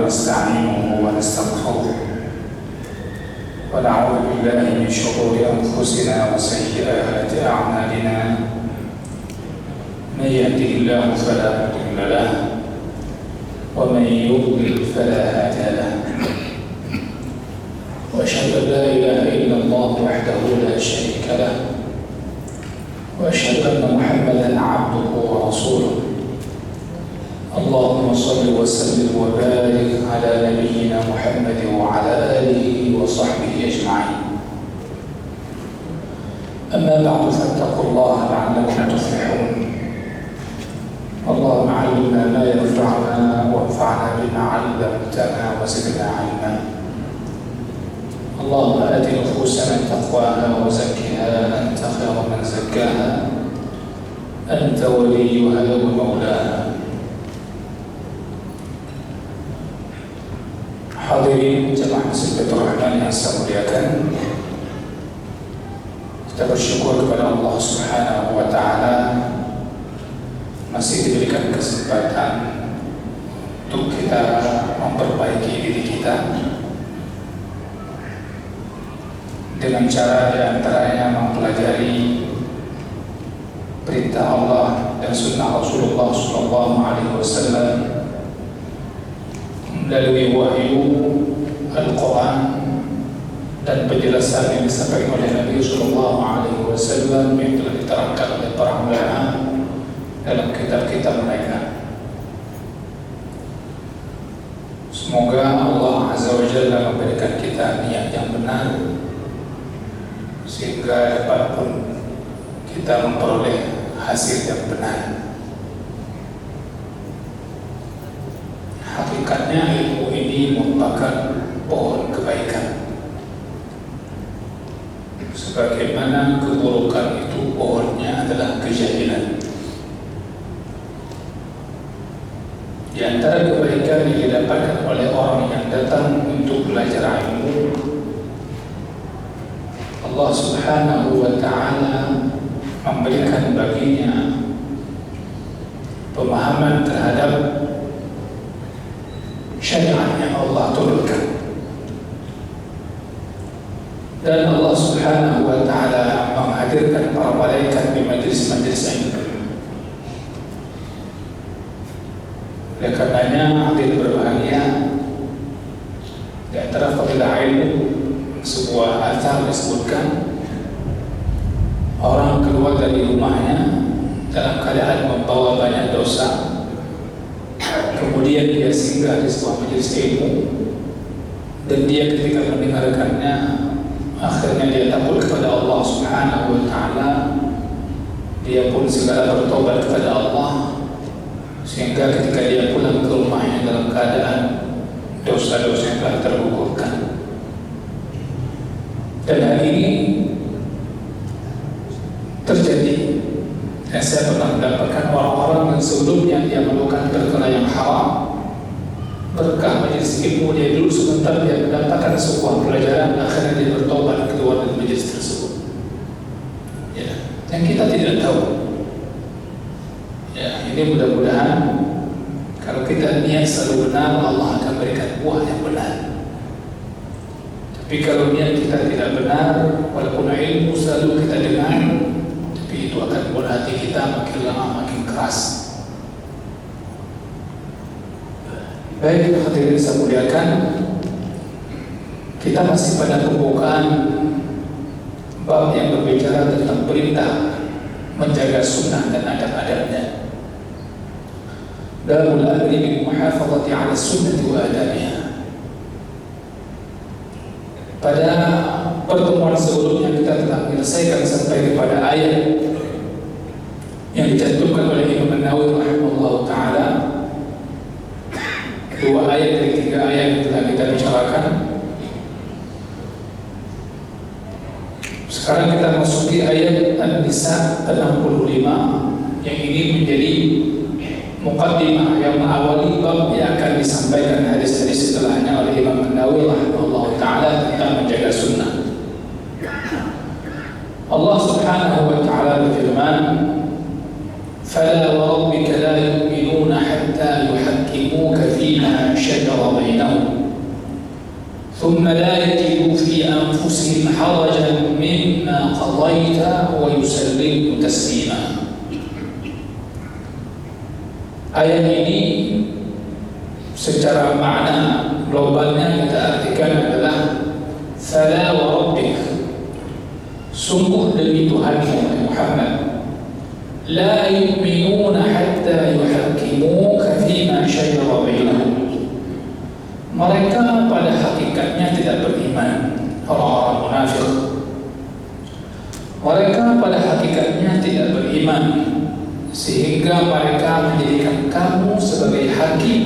ونستعينه ونستغفره ونعوذ بالله من شرور أنفسنا وسيئات أعمالنا من يهده الله فلا مضل له ومن يضلل فلا هادي له وأشهد أن لا إله إلا الله وحده لا شريك له وأشهد أن محمدا عبده ورسوله اللهم صل وسلم وبارك على نبينا محمد وعلى آله وصحبه أجمعين. أما بعد فاتقوا الله لعلكم تفلحون. اللهم علمنا ما ينفعنا وانفعنا بما علمتنا وزدنا علما. اللهم آت نفوسنا تقواها وزكها أنت خير من زكاها أنت وليها ومولاها. Hadirin jemaah Masjid Rahman yang saya muliakan, kita bersyukur kepada Allah Subhanahu wa Ta'ala masih diberikan kesempatan untuk kita memperbaiki diri kita dengan cara diantaranya mempelajari perintah Allah dan sunnah Rasulullah SAW melalui wahyu Al-Quran dan penjelasan yang disampaikan oleh Nabi SAW yang telah diterangkan oleh para ulama dalam kitab-kitab mereka. Semoga Allah Azza wa Jalla memberikan kita niat yang benar sehingga dapat pun kita memperoleh hasil yang benar. Hakikatnya ilmu ini merupakan pohon kebaikan, sebagaimana keburukan itu pohonnya adalah kejahilan. Di antara kebaikan yang didapatkan oleh orang yang datang untuk belajar ilmu, Allah Subhanahu wa Ta'ala memberikan baginya pemahaman terhadap syariat yang Allah turunkan, dan Allah Subhanahu wa Ta'ala menghadirkan para malaikat di majlis-majlis ilmu. Oleh karenanya adil berbahagia di antara fadilah ilmu, sebuah athar disebutkan orang keluar dari rumahnya dalam keadaan membawa banyak dosa, kemudian dia singgah di sebuah majelis ilmu, dan dia ketika mendengarkannya akhirnya dia takut kepada Allah Subhanahu wa Ta'ala. Dia pun segera bertobat kepada Allah, sehingga ketika dia pulang ke rumahnya dalam keadaan dosa-dosa yang telah tergugurkan. Dan hal ini terjadi, dan saya pernah mendapatkan orang-orang yang sebelumnya dia melakukan perkara yang haram, berkah majelis ilmu dia dulu sebentar dia mendapatkan sebuah pelajaran, akhirnya dia bertobat keluar dari majelis tersebut. Ya, yang kita tidak tahu. Ya, ini mudah-mudahan kalau kita niat selalu benar, Allah akan berikan buah yang benar. Tapi kalau niat kita tidak benar, walaupun ilmu selalu kita dengar, tapi itu akan membuat hati kita makin lama makin keras. Baik, hadirin saya muliakan, kita masih pada pembukaan bab yang berbicara tentang perintah menjaga sunnah dan adab-adabnya. Babul amri bil muhafazati 'ala sunnati wa adabiha. Pada pertemuan sebelumnya kita telah menyelesaikan sampai kepada ayat yang dicantumkan oleh Imam An-Nawawi rahimahullah ta'ala. Dua ayat dari tiga ayat yang telah kita bicarakan. Sekarang kita masuki ayat An-Nisa 65 yang ini menjadi muqaddimah yang mengawali bab yang akan disampaikan hadis-hadis setelahnya oleh Imam An-Nawawi rahimahullah ta'ala tentang menjaga sunnah. Allah Subhanahu wa ta'ala berfirman, فلا وربك لا يؤمنون حتى يحكموك فيما شجر بينهم أنفسهم حرجا مما قضيت ويسلموا تسليما. Ayat ini secara makna globalnya kita artikan adalah fala wa rabbik, sungguh demi Tuhanmu Muhammad, la yu'minuna hatta yuhakkimuka fima syajara bainahum, mereka pada hakikatnya tidak beriman, orang-orang munafik. Mereka pada hakikatnya tidak beriman sehingga mereka menjadikan kamu sebagai hakim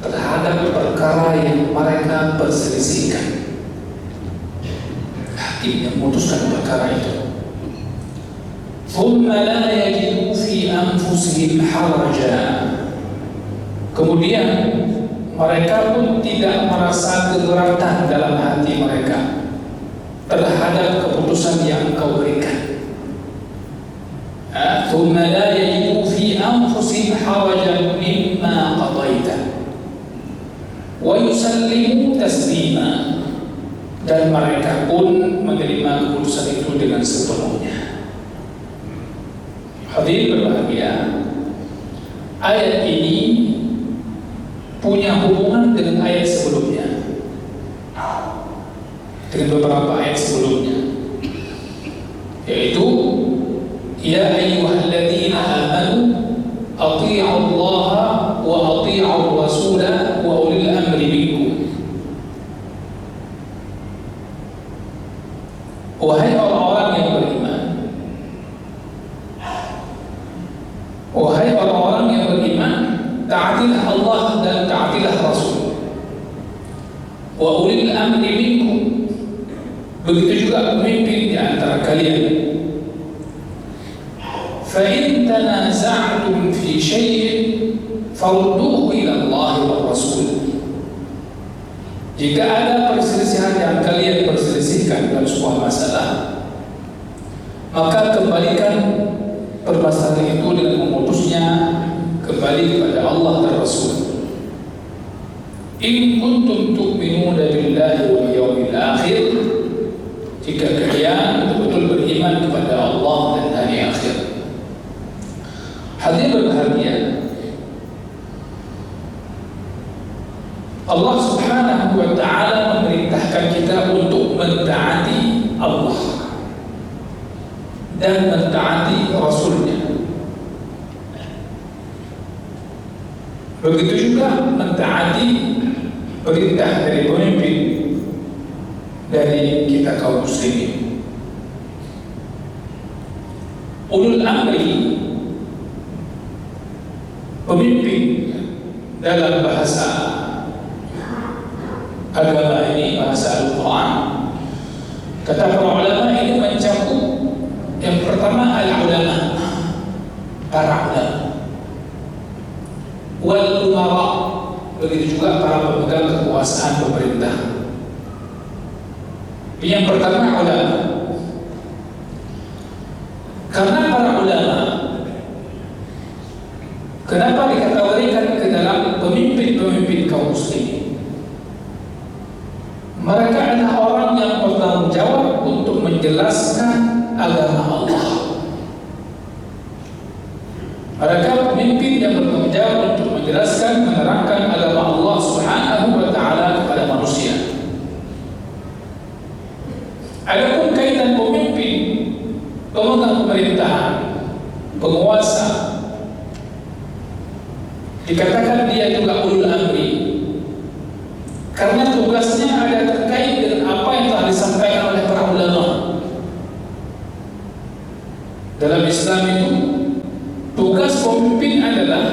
terhadap perkara yang mereka perselisihkan. Hakim yang memutuskan perkara itu. ثُمَّ لَا يَجِدُوا فِي أَنفُسِهِمْ حَرَجًا, kemudian mereka pun tidak merasa keberatan dalam hati mereka terhadap keputusan yang engkau berikan. ثُمَّ لَا يَجِدُوا فِي أَنفُسِهِمْ حَرَجًا مِمَّا قَضَيْتَ وَيُسَلِّمُوا تَسْلِيمًا, dan mereka pun menerima keputusan itu dengan sepenuhnya. Hadirin berbahagia, ayat ini punya hubungan dengan ayat sebelumnya, dengan beberapa ayat sebelumnya, yaitu ya ayyuhalladzina amanu athi'u Allah wa athi'u Rasul wa ulil amri minkum. Wahai orang-orang yang beriman, wahai orang-orang yang beriman, taatilah Allah dan taatilah Rasul. Wa ulil amri minkum, begitu juga pemimpin di antara kalian. Fa in tanaza'tum fi syai'in farudduhu ila Allah wa Rasul. Jika ada perselisihan yang kalian perselisihkan dalam sebuah masalah, maka kembalikan permasalahan itu dengan memutusnya kembali kepada Allah dan Rasul. In kuntum tu'minuna billahi wal yawmil akhir, jika kalian betul-betul beriman kepada Allah dan hari akhir. Hadirin berbahagia, Allah Subhanahu wa ta'ala memerintahkan kita untuk mentaati Allah dan mentaati Rasulnya. Begitu juga mentaati perintah dari pemimpin dari kita kaum muslimin. Ulul amri, pemimpin dalam bahasa agama ini, bahasa Al-Quran, kata para ulama ini mencakup yang pertama al-ulama, para ulama, wal umara, begitu juga para pemegang kekuasaan pemerintah. Yang pertama ulama, karena para ulama, kenapa dikategorikan ke dalam pemimpin-pemimpin kaum muslimin? Mereka adalah orang yang bertanggung jawab untuk menjelaskan agama Allah. Mereka pemimpin yang bertanggung jawab untuk menjelaskan, menerangkan agama Allah Subhanahu wa ta'ala kepada manusia. Adapun kaitan pemimpin, pemegang pemerintahan, penguasa, dikatakan dia juga ulul amri, karena tugasnya ada terkait dengan apa yang telah disampaikan oleh para ulama. Dalam Islam itu, tugas pemimpin adalah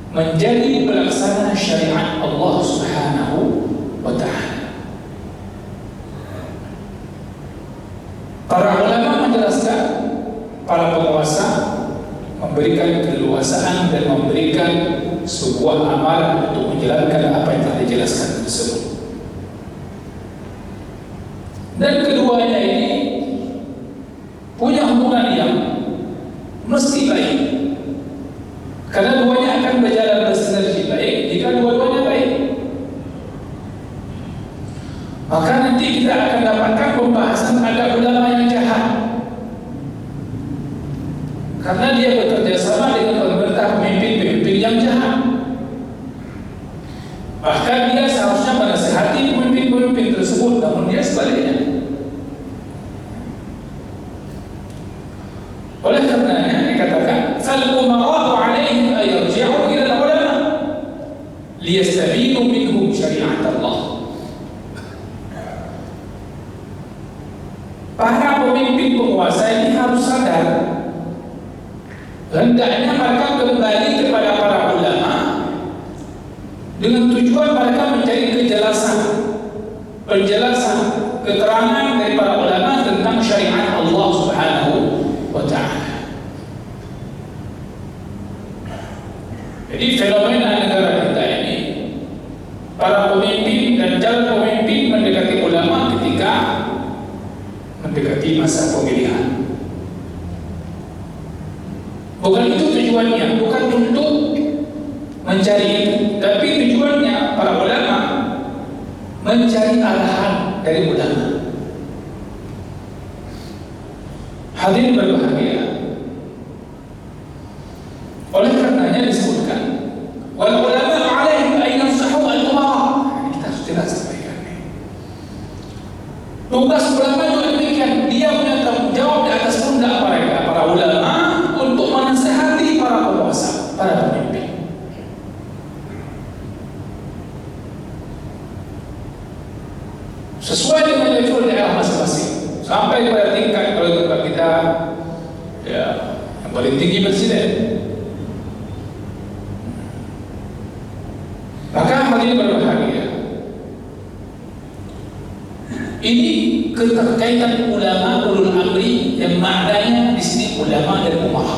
menjadi pelaksana syariat Allah Subhanahu wa ta'ala. Para ulama menjelaskan, para penguasa memberikan keleluasaan dan memberikan sebuah amalan untuk menjalankan apa yang telah dijelaskan tersebut. Dan keduanya ini punya hubungan yang mesti baik, karena duanya akan berjalan bersinergi baik jika dua-duanya baik. Maka nanti kita akan dapat Bahkan dia seharusnya menasihati pemimpin-pemimpin tersebut, namun dia sebaliknya. Oleh karenanya dikatakan fal-umara'u 'alaihim ay yarji'u ila al-ulama liyastabinu minhum syari'at Allah. Para pemimpin penguasa ini harus sadar, hendaknya mereka kembali kepada para ulama dengan tujuan mereka mencari penjelasan, keterangan dari para ulama tentang syariat Allah Subhanahu wa ta'ala. Jadi fenomena negara kita ini, para pemimpin dan calon pemimpin mendekati ulama ketika mendekati masa pemilihan. Bukan itu tujuannya, bukan untuk mencari itu, tapi tujuannya para ulama mencari arahan dari ulama. Hadirin berbahagia, oleh karenanya disebutkan wal ulama 'alaihim ay yansahu al-umara. Kita sudah sampaikan. Tugas ulama juga demikian, dia punya tanggung jawab di atas pundak mereka para ulama untuk menasihati para penguasa, para pemimpin. Sesuai dengan level daerah masing-masing, sampai pada tingkat kalau tempat kita ya yang paling tinggi presiden. Maka hadirin berbahagia, ini keterkaitan ulama ulul amri yang maknanya di sini ulama dan umara.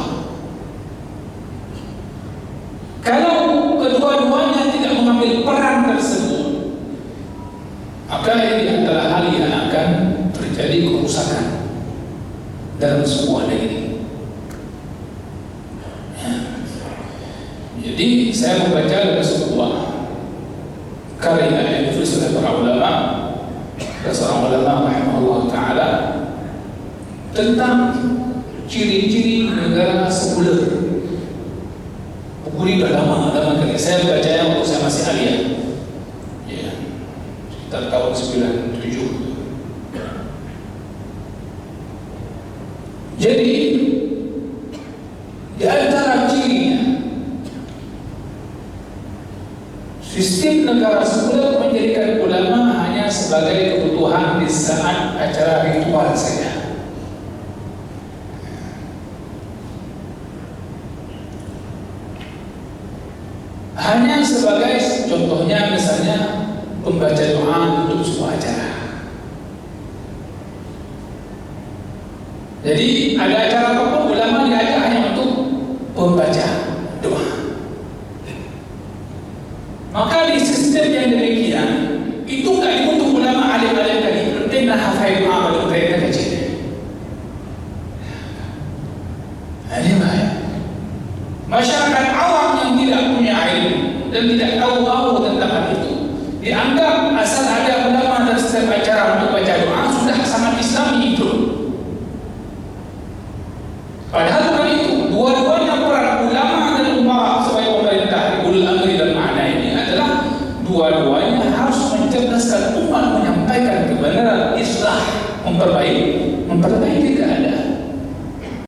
Kalau kedua-duanya tidak mengambil peran tersebut, maka ini adalah hal yang akan terjadi kerusakan dalam sebuah negeri. Jadi saya membaca dari sebuah karya yang ditulis oleh para ulama, seorang ulama rahimahullah ta'ala, tentang ciri-ciri negara sekuler. Buku ini sudah lama kali. Saya bacanya waktu saya masih aliyah, ya, sekitar tahun 97. Jadi di antara cirinya, sistem negara sekuler menjadikan ulama hanya sebagai kebutuhan di saat acara ritual saja. Hanya sebagai contohnya, misalnya pembaca doa untuk sebuah acara. Jadi ada acara apapun ulama diajak hanya untuk pembaca doa. Maka di sistem yang demikian itu nggak dibutuh ulama alim-alim tadi, penting dan hafal doa pada mereka kecil. Ini bahaya. Masyarakat awam yang tidak punya ilmu dan tidak tahu tentang hal itu dianggap asal ada ulama dan setiap acara untuk baca doa sudah sangat Islami itu. Padahal bukan itu. Dua-duanya peran ulama dan umara sebagai pemerintah ulul amri dan makna ini adalah dua-duanya harus mencerdaskan umat, menyampaikan kebenaran, islah, memperbaiki